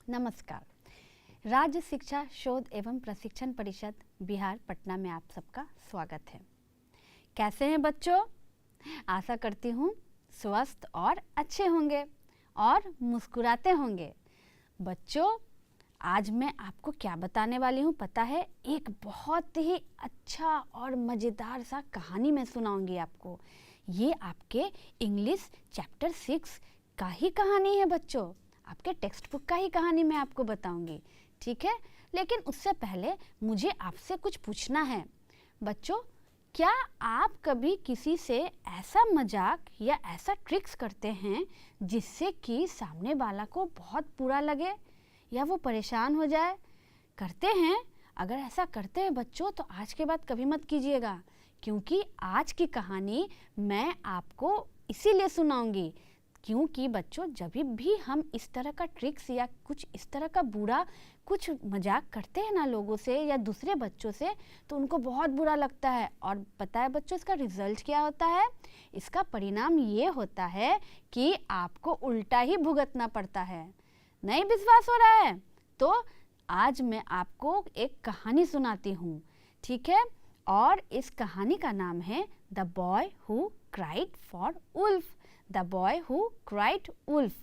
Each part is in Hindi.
नमस्कार। राज्य शिक्षा शोध एवं प्रशिक्षण परिषद बिहार पटना में आप सबका स्वागत है। कैसे हैं बच्चों? आशा करती हूँ स्वस्थ और अच्छे होंगे और मुस्कुराते होंगे। बच्चों, आज मैं आपको क्या बताने वाली हूँ पता है? एक बहुत ही अच्छा और मज़ेदार सा कहानी मैं सुनाऊंगी आपको। ये आपके इंग्लिश चैप्टर 6 का ही कहानी है बच्चों। आपके टेक्स्ट बुक का ही कहानी मैं आपको बताऊंगी, ठीक है? लेकिन उससे पहले मुझे आपसे कुछ पूछना है। बच्चों, क्या आप कभी किसी से ऐसा मजाक या ऐसा ट्रिक्स करते हैं जिससे कि सामने वाला को बहुत बुरा लगे या वो परेशान हो जाए? करते हैं? अगर ऐसा करते हैं बच्चों तो आज के बाद कभी मत कीजिएगा, क्योंकि आज की कहानी मैं आपको इसीलिए सुनाऊंगी क्योंकि बच्चों जब भी हम इस तरह का ट्रिक्स या कुछ इस तरह का बुरा कुछ मजाक करते हैं ना लोगों से या दूसरे बच्चों से, तो उनको बहुत बुरा लगता है। और पता है बच्चों इसका रिजल्ट क्या होता है? इसका परिणाम ये होता है कि आपको उल्टा ही भुगतना पड़ता है। नहीं विश्वास हो रहा है? तो आज मैं आपको एक कहानी सुनाती हूँ, ठीक है? और इस कहानी का नाम है the boy who cried for wolf. The boy who cried wolf,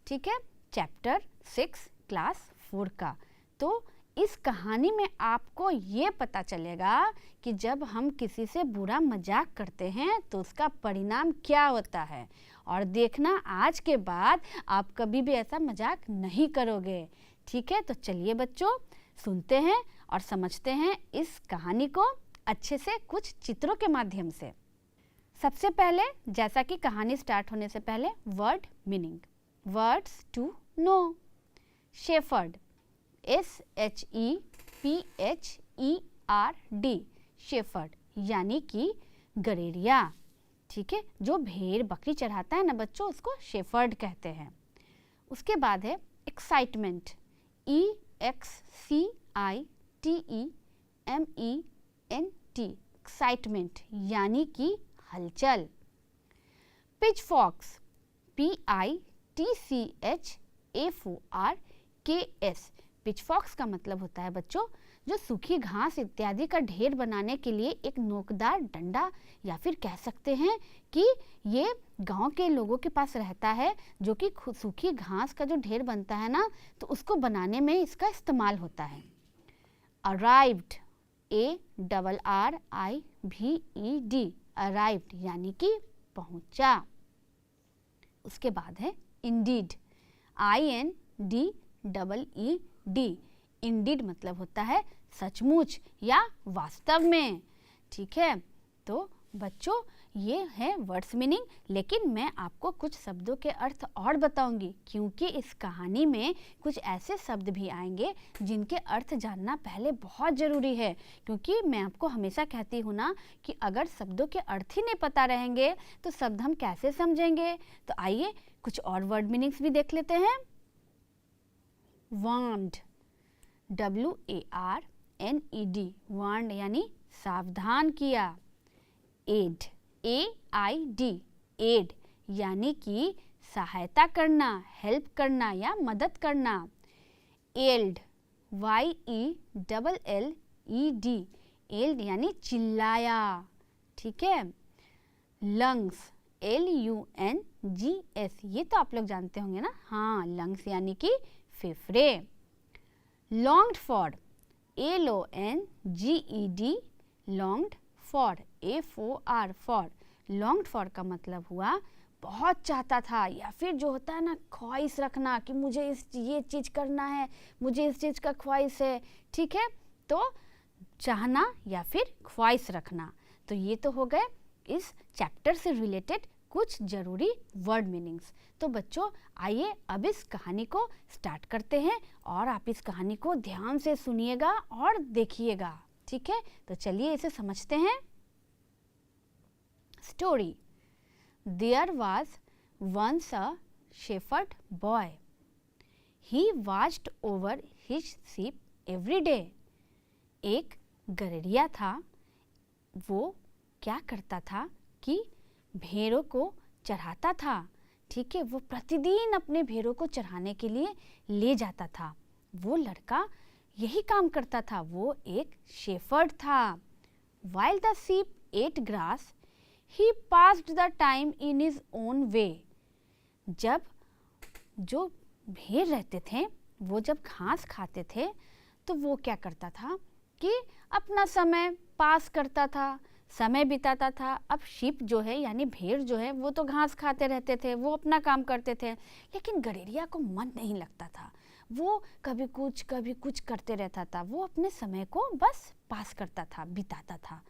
ठीक है? चैप्टर 6 क्लास 4 का। तो इस कहानी में आपको ये पता चलेगा कि जब हम किसी से बुरा मजाक करते हैं तो उसका परिणाम क्या होता है। और देखना आज के बाद आप कभी भी ऐसा मजाक नहीं करोगे, ठीक है? तो चलिए बच्चों सुनते हैं और समझते हैं इस कहानी को अच्छे से कुछ चित्रों के माध्यम से। सबसे पहले जैसा कि कहानी स्टार्ट होने से पहले word meaning, words to know. Shepherd, SHEPHERD, shepherd यानी कि गड़ेरिया, ठीक है? जो भेड़ बकरी चढ़ाता है ना बच्चों, उसको शेफर्ड कहते हैं। उसके बाद है एक्साइटमेंट, EXCITEMENT, एक्साइटमेंट यानी कि हलचल। पिचफॉक्स, PITCHFORKS, पिचफॉक्स का मतलब होता है बच्चों जो सूखी घास इत्यादि का ढेर बनाने के लिए एक नोकदार डंडा, या फिर कह सकते हैं कि ये गांव के लोगों के पास रहता है, जो कि सूखी घास का जो ढेर बनता है ना, तो उसको बनाने में इसका इस्तेमाल होता है। अराइव्ड, ARRIVED, अराइव्ड यानी कि पहुंचा। उसके बाद है इंडीड, INDEED, इंडीड मतलब होता है सचमुच या वास्तव में, ठीक है? तो बच्चों ये है वर्ड्स मीनिंग, लेकिन मैं आपको कुछ शब्दों के अर्थ और बताऊंगी क्योंकि इस कहानी में कुछ ऐसे शब्द भी आएंगे जिनके अर्थ जानना पहले बहुत ज़रूरी है। क्योंकि मैं आपको हमेशा कहती हूँ ना कि अगर शब्दों के अर्थ ही नहीं पता रहेंगे तो शब्द हम कैसे समझेंगे। तो आइए कुछ और वर्ड मीनिंग्स भी देख लेते हैं। वार्नड, WARNED, वार्नड यानी सावधान किया। एड, AID, एड यानी कि सहायता करना, हेल्प करना या मदद करना। एल्ड, YELLED, एल्ड यानी चिल्लाया, ठीक है? लंग्स, LUNGS, ये तो आप लोग जानते होंगे ना। हाँ, लंग्स यानी कि फेफड़े। Longed for, LONGED, longed for, FOR, for. Longed for का मतलब हुआ बहुत चाहता था, या फिर जो होता है ना ख्वाहिश रखना कि मुझे ये चीज़ करना है, मुझे इस चीज़ का ख्वाहिश है, ठीक है? तो चाहना या फिर ख्वाहिश रखना। तो ये तो हो गए इस चैप्टर से रिलेटेड कुछ ज़रूरी वर्ड मीनिंग्स। तो बच्चों आइए अब इस कहानी को स्टार्ट करते हैं और आप इस कहानी को ध्यान से सुनिएगा और देखिएगा, ठीक है? तो चलिए इसे समझते हैं। Story. There was once a shepherd boy. He watched over his sheep every day. एक गड़ेरिया था, वो क्या करता था कि भेड़ों को चढ़ाता था, ठीक है, वो प्रतिदिन अपने भेड़ों को चराने के लिए ले जाता था। वो लड़का यही काम करता था, वो एक शेफर्ड था। While the sheep ate grass, he passed the time in his own way. जब जो भेड़ रहते थे वो जब घास खाते थे तो वो क्या करता था कि अपना समय पास करता था, समय बिताता था। अब शीप जो है यानी भेड़ जो है वो तो घास खाते रहते थे, वो अपना काम करते थे, लेकिन गडेरिया को मन नहीं लगता था। वो कभी कुछ करते रहता था, वो अपने समय को बस पास करता था, बिताता था।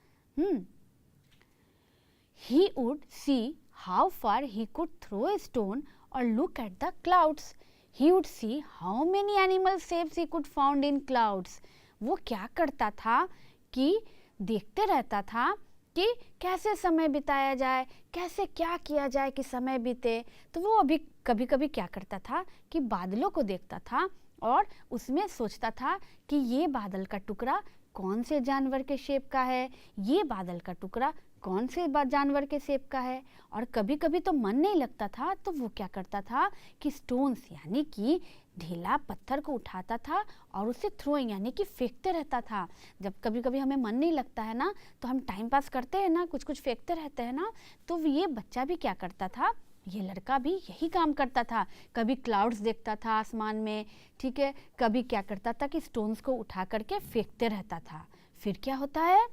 He would see how far he could throw a stone or look at the clouds. He would see how many animal shapes he could found in clouds. वो क्या करता था कि देखते रहता था कि कैसे समय बिताया जाए, कैसे क्या किया जाए कि समय बीते। तो वो अभी कभी कभी क्या करता था कि बादलों को देखता था और उसमें सोचता था कि ये बादल का टुकड़ा कौन से जानवर के शेप का है, ये बादल का टुकड़ा कौन से जानवर के शेप का है। और कभी कभी तो मन नहीं लगता था तो वो क्या करता था कि स्टोन्स यानी कि ढीला पत्थर को उठाता था और उसे थ्रोइंग यानी कि फेंकते रहता था। जब कभी कभी हमें मन नहीं लगता है ना तो हम टाइम पास करते हैं ना, कुछ फेंकते रहते हैं ना, तो ये बच्चा भी क्या करता था, ये लड़का भी यही काम करता था। कभी क्लाउड्स देखता था आसमान में, ठीक है, कभी क्या करता था कि स्टोन्स को उठा करके फेंकते रहता था। फिर क्या होता है,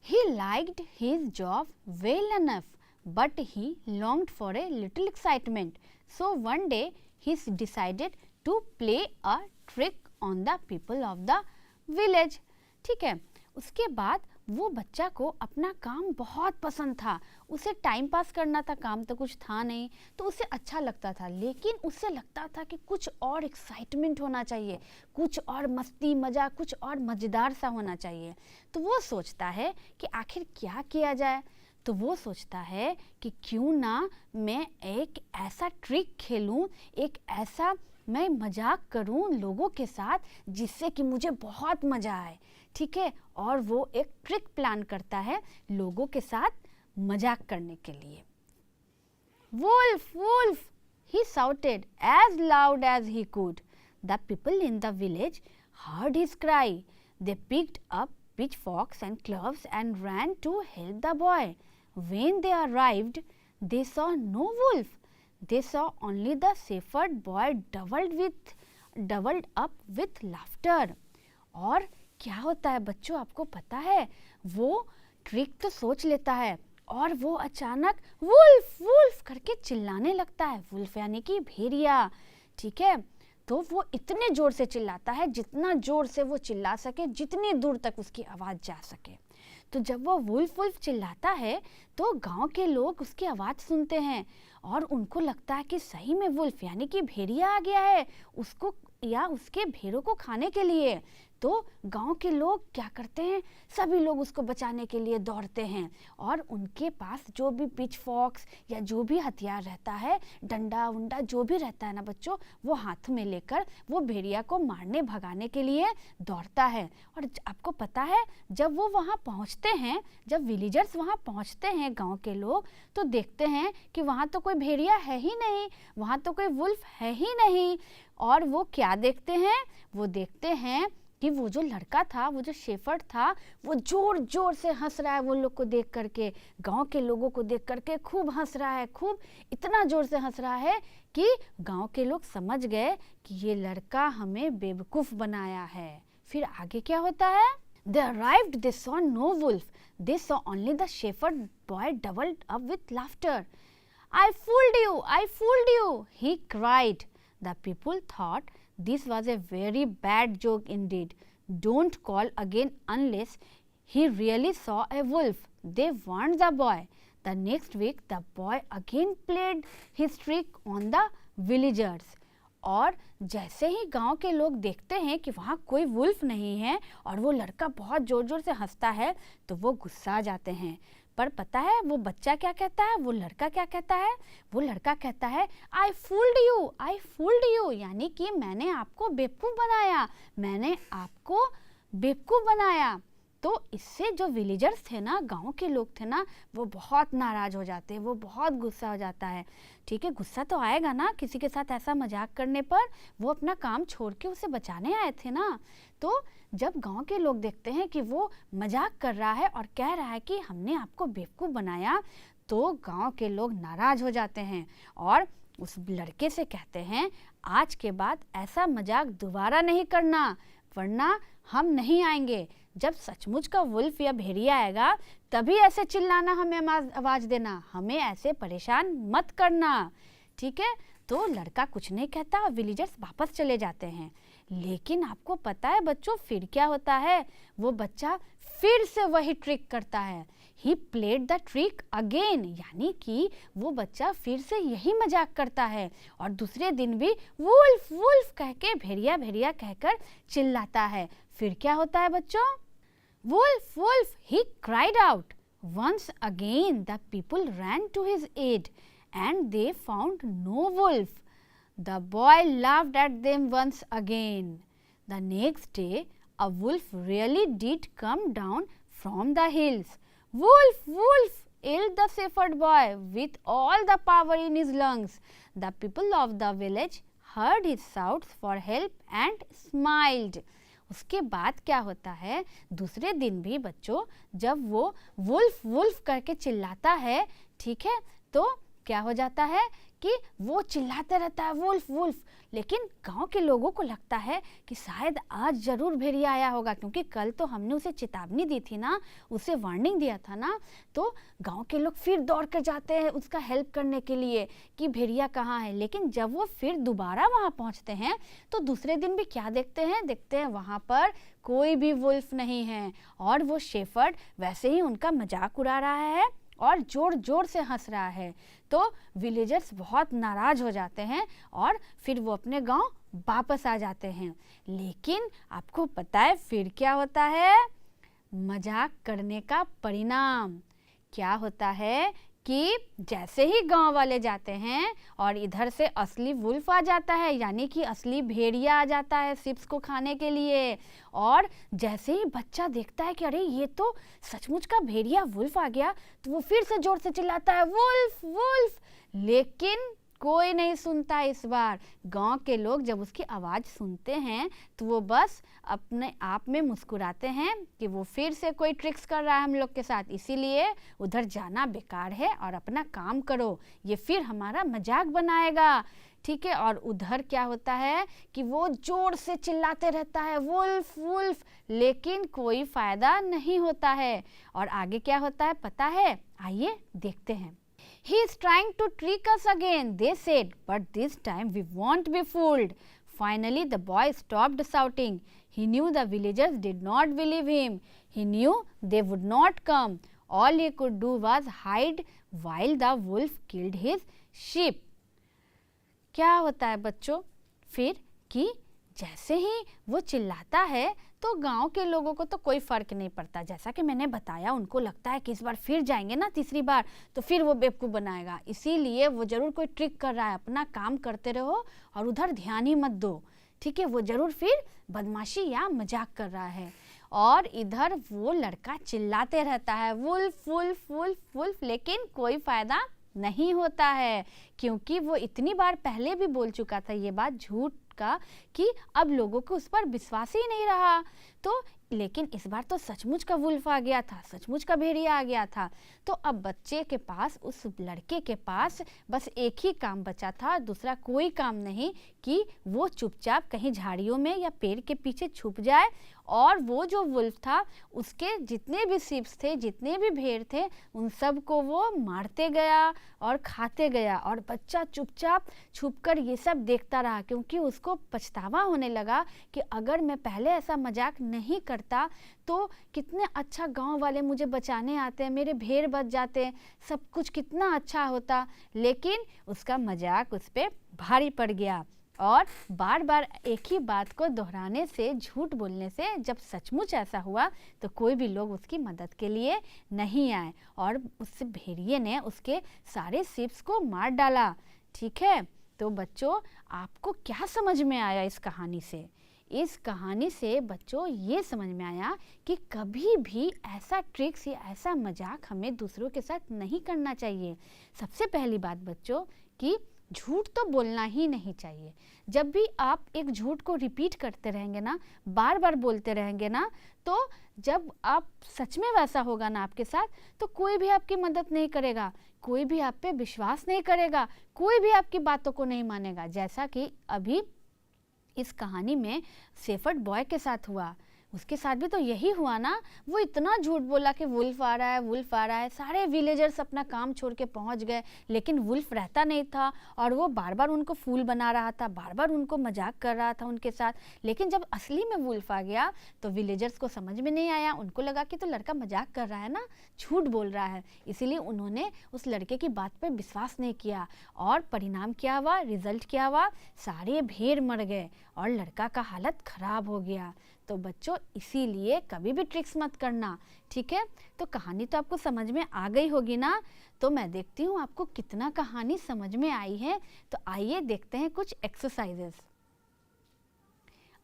he liked his job well enough but he longed for a little excitement, so one day he decided to play a trick on the people of the village. ठीक है, उसके बाद वो बच्चा को अपना काम बहुत पसंद था, उसे टाइम पास करना था, काम तो कुछ था नहीं तो उसे अच्छा लगता था, लेकिन उसे लगता था कि कुछ और एक्साइटमेंट होना चाहिए, कुछ और मस्ती मज़ा, कुछ और मज़ेदार सा होना चाहिए। तो वो सोचता है कि आखिर क्या किया जाए। तो वो सोचता है कि क्यों ना मैं एक ऐसा ट्रिक खेलूं, एक ऐसा मैं मजाक करूं लोगों के साथ जिससे कि मुझे बहुत मज़ा आए। ठीक है, और वो एक ट्रिक प्लान करता है लोगों के साथ मजाक करने के लिए। Wolf wolf, he shouted as loud as he could. The people in the village heard his cry. They picked up pitchforks and clubs and ran to help the boy. When they arrived, they saw no wolf. They saw only the shepherd boy doubled up with laughter. और क्या होता है बच्चों, आपको पता है, वो ट्रिक तो सोच लेता है और वो अचानक वुल्फ वुल्फ करके चिल्लाने लगता है। वुल्फ यानी कि भेड़िया, ठीक है। तो वो इतने जोर से चिल्लाता है जितना जोर से वो चिल्ला सके, जितनी दूर तक उसकी आवाज़ जा सके। तो जब वो वुल्फ वुल्फ चिल्लाता है तो गांव के लोग उसकी आवाज़ सुनते हैं और उनको लगता है कि सही में वुल्फ यानी कि भेड़िया आ गया है उसको या उसके भेड़ों को खाने के लिए। तो गांव के लोग क्या करते हैं, सभी लोग उसको बचाने के लिए दौड़ते हैं और उनके पास जो भी पिच फॉक्स या जो भी हथियार रहता है, डंडा उंडा जो भी रहता है ना बच्चों, वो हाथ में लेकर वो भेड़िया को मारने भगाने के लिए दौड़ता है। और आपको पता है जब वो वहाँ पहुँचते हैं, जब विलेजर्स वहाँ पहुँचते हैं गाँव के लोग, तो देखते हैं कि वहाँ तो कोई भेड़िया है ही नहीं, वहाँ तो कोई वुल्फ है ही नहीं। और वो क्या देखते हैं, वो देखते हैं कि वो जो लड़का था, वो जो शेफर्ड था, वो जोर जोर से हंस रहा है। वो लोग को देख करके, गांव के लोगों को देख करके खूब हंस रहा है, खूब इतना जोर से हंस रहा है कि गांव के लोग समझ गए कि ये लड़का हमें बेवकूफ़ बनाया है। फिर आगे क्या होता है, They arrived, they saw no wolf, they saw only the shepherd boy doubled up with laughter. I fooled you, he cried. The people thought this was a very bad joke indeed. Don't call again unless he really saw a wolf. They warned the boy. The next week the boy again played his trick on the villagers. और जैसे ही गांव के लोग देखते हैं कि वहाँ कोई वुल्फ नहीं है और वो लड़का बहुत ज़ोर ज़ोर से हंसता है तो वो गुस्सा आ जाते हैं। पर पता है वो बच्चा क्या कहता है, वो लड़का क्या कहता है, वो लड़का कहता है आई फूल्ड यू, यानी कि मैंने आपको बेवकूफ़ बनाया, मैंने आपको बेवकूफ़ बनाया। तो इससे जो विलेजर्स थे ना, गांव के लोग थे ना, वो बहुत नाराज़ हो जाते हैं, वो बहुत गुस्सा हो जाता है। ठीक है, गुस्सा तो आएगा ना, किसी के साथ ऐसा मजाक करने पर। वो अपना काम छोड़ के उसे बचाने आए थे ना। तो जब गांव के लोग देखते हैं कि वो मजाक कर रहा है और कह रहा है कि हमने आपको बेवकूफ़ बनाया, तो गांव के लोग नाराज़ हो जाते हैं और उस लड़के से कहते हैं, आज के बाद ऐसा मजाक दोबारा नहीं करना, वरना हम नहीं आएंगे। जब सचमुच का वुल्फ या भेड़िया आएगा तभी ऐसे चिल्लाना, हमें आवाज़ देना, हमें ऐसे परेशान मत करना। ठीक है, तो लड़का कुछ नहीं कहता, विलेजर्स वापस चले जाते हैं। लेकिन आपको पता है बच्चों, फिर क्या होता है? वो बच्चा फिर से वही ट्रिक करता है। He played the trick again, यानी कि वो बच्चा फिर से यही मजाक करता है और दूसरे दिन भी वुल्फ वुल्फ कह के, भेड़िया भेड़िया कहकर चिल्लाता है। फिर क्या होता है बच्चों? Wolf wolf, he cried out. Once again the people ran to his aid and they found no wolf. The boy laughed at them once again. The next day, a wolf really did come down from the hills. Wolf, wolf, yelled the shepherd boy with all the power in his lungs. The people of the village heard his shouts for help and smiled. उसके बाद क्या होता है? दूसरे दिन भी बच्चों, जब वो वुल्फ वुल्फ करके चिल्लाता है, ठीक है, तो क्या हो जाता है कि वो चिल्लाते रहता है वुल्फ वुल्फ। लेकिन गांव के लोगों को लगता है कि शायद आज ज़रूर भेड़िया आया होगा, क्योंकि कल तो हमने उसे चेतावनी दी थी ना, उसे वार्निंग दिया था ना। तो गांव के लोग फिर दौड़ कर जाते हैं उसका हेल्प करने के लिए कि भेड़िया कहाँ है। लेकिन जब वो फिर दोबारा वहाँ पहुँचते हैं तो दूसरे दिन भी क्या देखते हैं वहाँ पर कोई भी वुल्फ नहीं है और वो शेफर्ड वैसे ही उनका मजाक उड़ा रहा है और जोर जोर से हंस रहा है। तो विलेजर्स बहुत नाराज़ हो जाते हैं और फिर वो अपने गांव वापस आ जाते हैं। लेकिन आपको पता है फिर क्या होता है? मजाक करने का परिणाम क्या होता है कि जैसे ही गांव वाले जाते हैं और इधर से असली वुल्फ आ जाता है, यानी कि असली भेड़िया आ जाता है शिप्स को खाने के लिए। और जैसे ही बच्चा देखता है कि अरे ये तो सचमुच का भेड़िया वुल्फ आ गया, तो वो फिर से जोर से चिल्लाता है वुल्फ वुल्फ। लेकिन कोई नहीं सुनता इस बार। गांव के लोग जब उसकी आवाज़ सुनते हैं तो वो बस अपने आप में मुस्कुराते हैं कि वो फिर से कोई ट्रिक्स कर रहा है हम लोग के साथ, इसीलिए उधर जाना बेकार है और अपना काम करो, ये फिर हमारा मजाक बनाएगा। ठीक है, और उधर क्या होता है कि वो जोर से चिल्लाते रहता है वुल्फ वुल्फ, लेकिन कोई फ़ायदा नहीं होता है। और आगे क्या होता है पता है? आइए देखते हैं। He is trying to trick us again, they said, but this time we won't be fooled. Finally, the boy stopped shouting. He knew the villagers did not believe him. He knew they would not come. All he could do was hide while the wolf killed his sheep. क्या होता है बच्चों फिर कि जैसे ही वो चिल्लाता है तो गांव के लोगों को तो कोई फ़र्क नहीं पड़ता। जैसा कि मैंने बताया, उनको लगता है कि इस बार फिर जाएंगे ना, तीसरी बार तो फिर वो बेवकूफ़ बनाएगा, इसीलिए वो ज़रूर कोई ट्रिक कर रहा है। अपना काम करते रहो और उधर ध्यान ही मत दो। ठीक है, वो ज़रूर फिर बदमाशी या मजाक कर रहा है। और इधर वो लड़का चिल्लाते रहता है वुल्फ वुल्फ वुल्फ वुल्फ, लेकिन कोई फ़ायदा नहीं होता है, क्योंकि वो इतनी बार पहले भी बोल चुका था ये बात झूठ का कि अब लोगों को उस पर विश्वास ही नहीं रहा। तो लेकिन इस बार तो सचमुच का वुल्फ आ गया था, सचमुच का भेड़िया आ गया था। तो अब बच्चे के पास, उस लड़के के पास बस एक ही काम बचा था, दूसरा कोई काम नहीं, कि वो चुपचाप कहीं झाड़ियों में या पेड़ के पीछे छुप जाए और वो जो वुल्फ था उसके जितने भी शीप्स थे, जितने भी भेड़ थे, उन सब को वो मारते गया और खाते गया। और बच्चा चुपचाप छुपकर ये सब देखता रहा, क्योंकि उसको पछतावा होने लगा कि अगर मैं पहले ऐसा मजाक नहीं करता तो कितने अच्छा गांव वाले मुझे बचाने आते हैं, मेरे भेड़ बच जाते, सब कुछ कितना अच्छा होता। लेकिन उसका मजाक उस पर भारी पड़ गया और बार बार एक ही बात को दोहराने से, झूठ बोलने से जब सचमुच ऐसा हुआ तो कोई भी लोग उसकी मदद के लिए नहीं आए और उस भेड़िए ने उसके सारे शीप्स को मार डाला। ठीक है, तो बच्चों आपको क्या समझ में आया इस कहानी से? इस कहानी से बच्चों ये समझ में आया कि कभी भी ऐसा ट्रिक्स या ऐसा मजाक हमें दूसरों के साथ नहीं करना चाहिए। सबसे पहली बात बच्चों कि झूठ तो बोलना ही नहीं चाहिए। जब भी आप एक झूठ को रिपीट करते रहेंगे ना, बार बार बोलते रहेंगे ना, तो जब आप सच में वैसा होगा ना आपके साथ, तो कोई भी आपकी मदद नहीं करेगा, कोई भी आप पे विश्वास नहीं करेगा, कोई भी आपकी बातों को नहीं मानेगा। जैसा कि अभी इस कहानी में शेफर्ड बॉय के साथ हुआ, उसके साथ भी तो यही हुआ ना। वो इतना झूठ बोला कि वुल्फ आ रहा है, वुल्फ आ रहा है। सारे विलेजर्स अपना काम छोड़ के पहुंच गए, लेकिन वुल्फ रहता नहीं था और वो बार बार उनको फूल बना रहा था, बार बार उनको मजाक कर रहा था उनके साथ। लेकिन जब असली में वुल्फ आ गया तो विलेजर्स को समझ में नहीं आया, उनको लगा कि तो लड़का मजाक कर रहा है ना, झूठ बोल रहा है, इसीलिए उन्होंने उस लड़के की बात पर विश्वास नहीं किया। और परिणाम क्या हुआ, रिजल्ट क्या हुआ, सारे भेड़ मर गए और लड़का का हालत खराब हो गया। तो बच्चों इसीलिए कभी भी ट्रिक्स मत करना, ठीक है। तो कहानी तो आपको समझ में आ गई होगी ना। तो मैं देखती हूँ आपको कितना कहानी समझ में आई है। तो आइए देखते हैं कुछ एक्सरसाइजेस।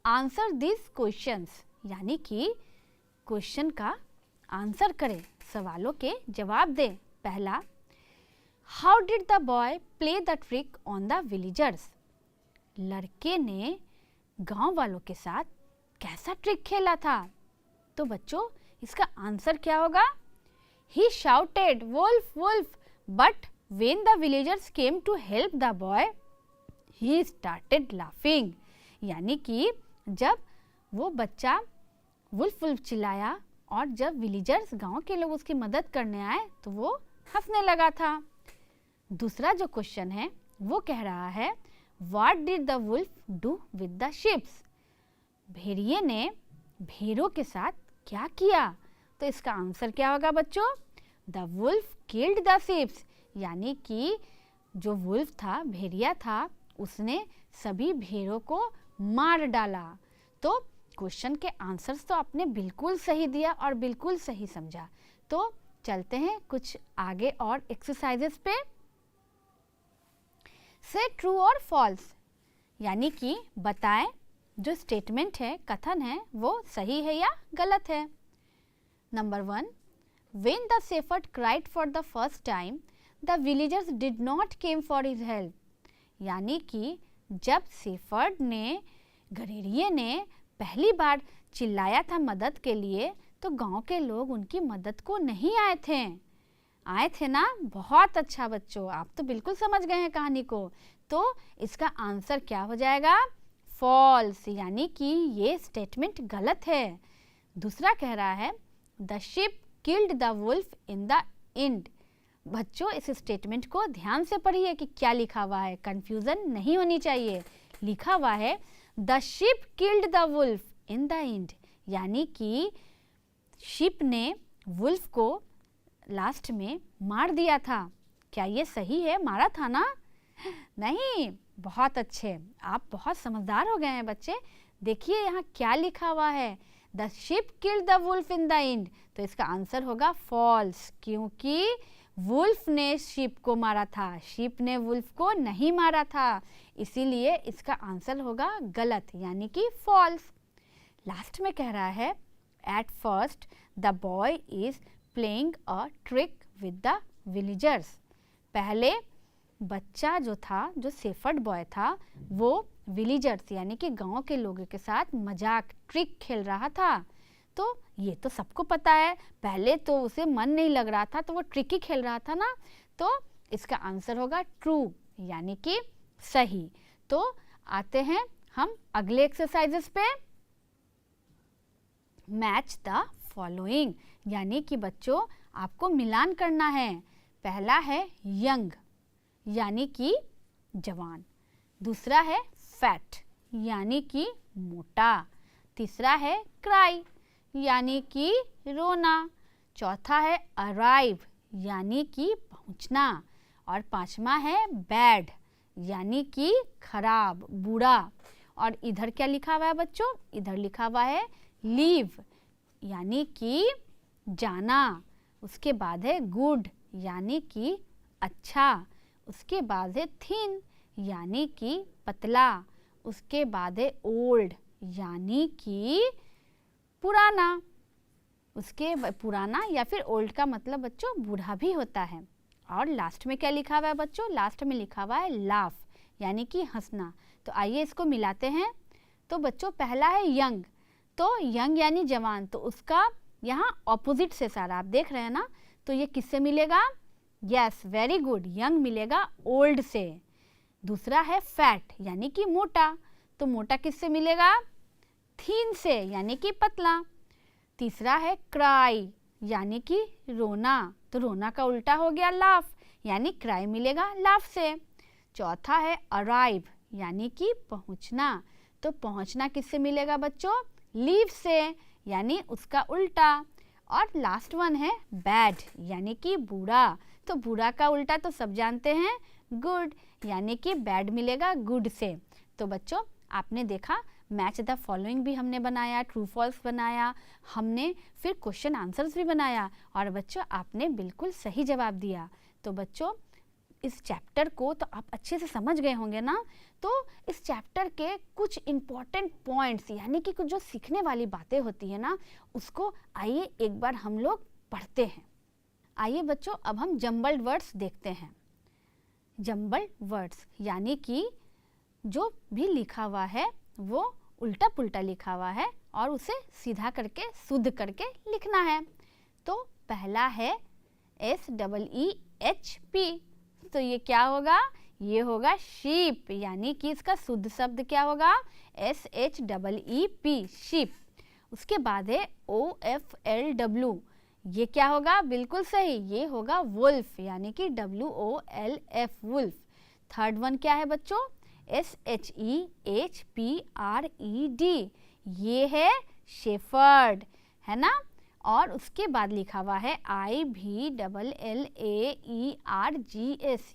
आंसर दिस क्वेश्चंस, यानी कि क्वेश्चन का आंसर करें, सवालों के जवाब दें। पहला, how did the boy play the trick on the villagers? लड़के ने गांव वालों के साथ कैसा ट्रिक खेला था? तो बच्चों इसका आंसर क्या होगा? He shouted, "Wolf, wolf!" But when the villagers came to help the boy, he started laughing. यानी कि जब वो बच्चा वुल्फ वुल्फ चिल्लाया और जब विलेजर्स गांव के लोग उसकी मदद करने आए तो वो हंसने लगा था। दूसरा जो क्वेश्चन है वो कह रहा है, What did the wolf do with the sheep? भेड़िए ने भेड़ों के साथ क्या किया? तो इसका आंसर क्या होगा बच्चों? The wolf killed the sheeps, यानी कि जो वुल्फ था, भेड़िया था, उसने सभी भेड़ों को मार डाला। तो क्वेश्चन के आंसर्स तो आपने बिल्कुल सही दिया और बिल्कुल सही समझा। तो चलते हैं कुछ आगे और एक्सरसाइजेस पे। से ट्रू और फॉल्स, यानी कि बताएं जो स्टेटमेंट है, कथन है, वो सही है या गलत है। Number 1, when the shepherd cried for the first time, the villagers did not came for his help. यानी कि जब शेफर्ड ने, गडेरिये ने पहली बार चिल्लाया था मदद के लिए, तो गांव के लोग उनकी मदद को नहीं आए थे। आए थे ना? बहुत अच्छा बच्चों, आप तो बिल्कुल समझ गए हैं कहानी को। तो इसका आंसर क्या हो जाएगा? फॉल्स, यानी कि ये स्टेटमेंट गलत है। दूसरा कह रहा है, the sheep killed the wolf in the end. बच्चों इस स्टेटमेंट को ध्यान से पढ़िए कि क्या लिखा हुआ है, कंफ्यूजन नहीं होनी चाहिए। लिखा हुआ है the sheep killed the wolf in the end, यानी कि शिप ने वुल्फ को लास्ट में मार दिया था। क्या ये सही है? मारा था ना? नहीं, बहुत अच्छे, आप बहुत समझदार हो गए हैं बच्चे। देखिए यहाँ क्या लिखा हुआ है, the sheep killed the wolf in the end. तो इसका आंसर होगा फॉल्स, क्योंकि वुल्फ ने शिप को मारा था, शिप ने वुल्फ को नहीं मारा था, इसीलिए इसका आंसर होगा गलत, यानी कि फॉल्स। लास्ट में कह रहा है, at first the boy is playing a trick with the villagers. पहले बच्चा जो था, जो शेफर्ड बॉय था, वो विलेजर्स यानी कि गांव के लोगों के साथ मजाक, ट्रिक खेल रहा था। तो ये तो सबको पता है, पहले तो उसे मन नहीं लग रहा था तो वो ट्रिक ही खेल रहा था ना। तो इसका आंसर होगा ट्रू, यानी कि सही। तो आते हैं हम अगले एक्सरसाइजेस पे। मैच द फॉलोइंग, यानी कि बच्चों आपको मिलान करना है। पहला है यंग, यानी कि जवान। दूसरा है फैट, यानी कि मोटा। तीसरा है क्राई, यानी कि रोना। चौथा है अराइव, यानी कि पहुंचना। और पांचवा है बैड, यानी कि खराब, बुरा। और इधर क्या लिखा हुआ है बच्चों? इधर लिखा हुआ है लीव, यानी कि जाना। उसके बाद है गुड, यानी कि अच्छा। उसके बाद है थिन, यानी कि पतला। उसके बाद है ओल्ड, यानी कि पुराना। उसके पुराना या फिर ओल्ड का मतलब बच्चों बूढ़ा भी होता है। और लास्ट में क्या लिखा हुआ है बच्चों? लास्ट में लिखा हुआ है लाफ, यानी कि हंसना। तो आइए इसको मिलाते हैं। तो बच्चों पहला है यंग, तो यंग यानी जवान, तो उसका यहाँ ऑपोजिट से सारा आप देख रहे हैं ना, तो ये किससे मिलेगा? यस, वेरी गुड, यंग मिलेगा ओल्ड से। दूसरा है फैट यानी कि मोटा, तो मोटा किससे मिलेगा? थीन से, यानी कि पतला। तीसरा है क्राई यानी कि रोना, तो रोना का उल्टा हो गया लाफ, यानी क्राई मिलेगा लाफ से। चौथा है अराइव यानी कि पहुंचना, तो पहुंचना किससे मिलेगा बच्चों? लीव से, यानी उसका उल्टा। और लास्ट वन है बैड यानी कि बुरा, तो बुरा का उल्टा तो सब जानते हैं गुड, यानी कि बैड मिलेगा गुड से। तो बच्चों आपने देखा मैच द फॉलोइंग भी हमने बनाया, ट्रू फॉल्स बनाया हमने, फिर क्वेश्चन आंसर्स भी बनाया और बच्चों आपने बिल्कुल सही जवाब दिया। तो बच्चों इस चैप्टर को तो आप अच्छे से समझ गए होंगे ना। तो इस चैप्टर के कुछ इम्पॉर्टेंट पॉइंट्स यानी कि कुछ जो सीखने वाली बातें होती है ना, उसको आइए एक बार हम लोग पढ़ते हैं। आइए बच्चों अब हम जम्बल्ड वर्ड्स देखते हैं। जम्बल्ड वर्ड्स यानी कि जो भी लिखा हुआ है वो उल्टा पुल्टा लिखा हुआ है और उसे सीधा करके शुद्ध करके लिखना है। तो पहला है SEEHP, तो ये क्या होगा? ये होगा शीप, यानी कि इसका शुद्ध शब्द क्या होगा? SHEEP, sheep. उसके बाद है OFLW, ये क्या होगा? बिल्कुल सही, ये होगा वुल्फ, यानी कि WOLF, वुल्फ। थर्ड वन क्या है बच्चों? SHEHPRED, ये है शेफर्ड, है ना। और उसके बाद लिखा हुआ है IVLLAERGS,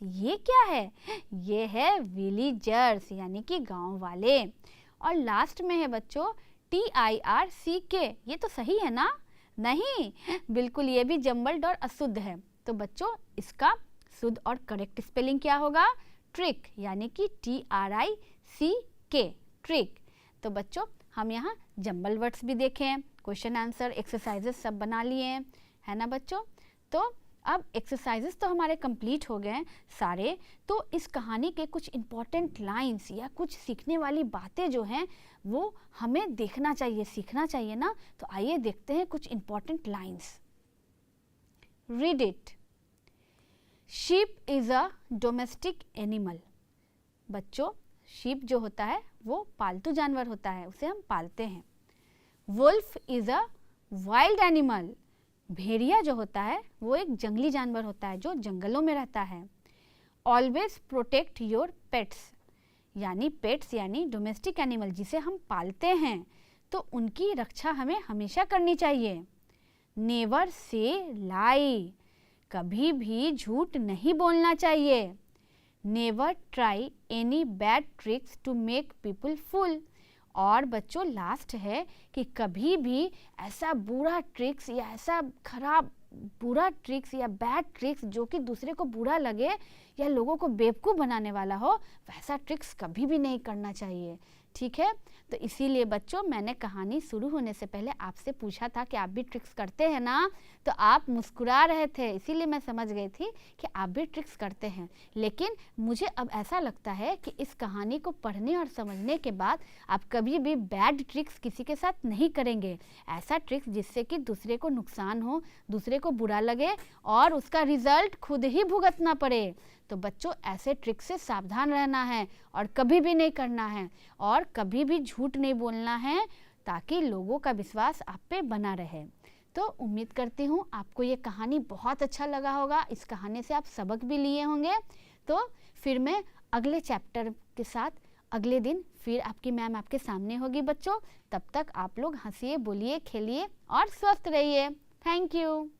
ये क्या है? ये है विलीजर्स, यानी कि गांव वाले। और लास्ट में है बच्चों TIRCK, ये तो सही है ना? नहीं, बिल्कुल ये भी जम्बल्ड और अशुद्ध है। तो बच्चों इसका शुद्ध और करेक्ट स्पेलिंग क्या होगा? ट्रिक, यानी कि TRICK, ट्रिक। तो बच्चों हम यहाँ जम्बल वर्ड्स भी देखें, क्वेश्चन आंसर एक्सरसाइजेस सब बना लिए हैं, है ना बच्चों। तो अब एक्सरसाइजेस तो हमारे कंप्लीट हो गए हैं सारे। तो इस कहानी के कुछ इम्पॉर्टेंट लाइंस या कुछ सीखने वाली बातें जो हैं वो हमें देखना चाहिए, सीखना चाहिए ना। तो आइए देखते हैं कुछ important lines. Read it. Sheep is a domestic animal. बच्चों शीप जो होता है वो पालतू जानवर होता है, उसे हम पालते हैं। Wolf is a wild animal. भेड़िया जो होता है वो एक जंगली जानवर होता है जो जंगलों में रहता है। ऑलवेज प्रोटेक्ट योर पेट्स, यानी पेट्स यानी डोमेस्टिक एनिमल जिसे हम पालते हैं, तो उनकी रक्षा हमें हमेशा करनी चाहिए। नेवर से लाई, कभी भी झूठ नहीं बोलना चाहिए। Never try any bad tricks to make people fool. और बच्चों लास्ट है कि कभी भी ऐसा बुरा ट्रिक्स या ऐसा खराब बुरा ट्रिक्स या बैड ट्रिक्स जो कि दूसरे को बुरा लगे या लोगों को बेवकूफ़ बनाने वाला हो, वैसा ट्रिक्स कभी भी नहीं करना चाहिए, ठीक है। तो इसीलिए बच्चों मैंने कहानी शुरू होने से पहले आपसे पूछा था कि आप भी ट्रिक्स करते हैं ना, तो आप मुस्कुरा रहे थे, इसीलिए मैं समझ गई थी कि आप भी ट्रिक्स करते हैं। लेकिन मुझे अब ऐसा लगता है कि इस कहानी को पढ़ने और समझने के बाद आप कभी भी बैड ट्रिक्स किसी के साथ नहीं करेंगे। ऐसा ट्रिक्स जिससे कि दूसरे को नुकसान हो, दूसरे को बुरा लगे और उसका रिजल्ट खुद ही भुगतना पड़े। तो बच्चों ऐसे ट्रिक से सावधान रहना है और कभी भी नहीं करना है और कभी भी झूठ नहीं बोलना है, ताकि लोगों का विश्वास आप पे बना रहे। तो उम्मीद करती हूँ आपको ये कहानी बहुत अच्छा लगा होगा, इस कहानी से आप सबक भी लिए होंगे। तो फिर मैं अगले चैप्टर के साथ अगले दिन फिर आपकी मैम आपके सामने होगी बच्चों। तब तक आप लोग हंसिए, बोलिए, खेलिए और स्वस्थ रहिए। Thank you.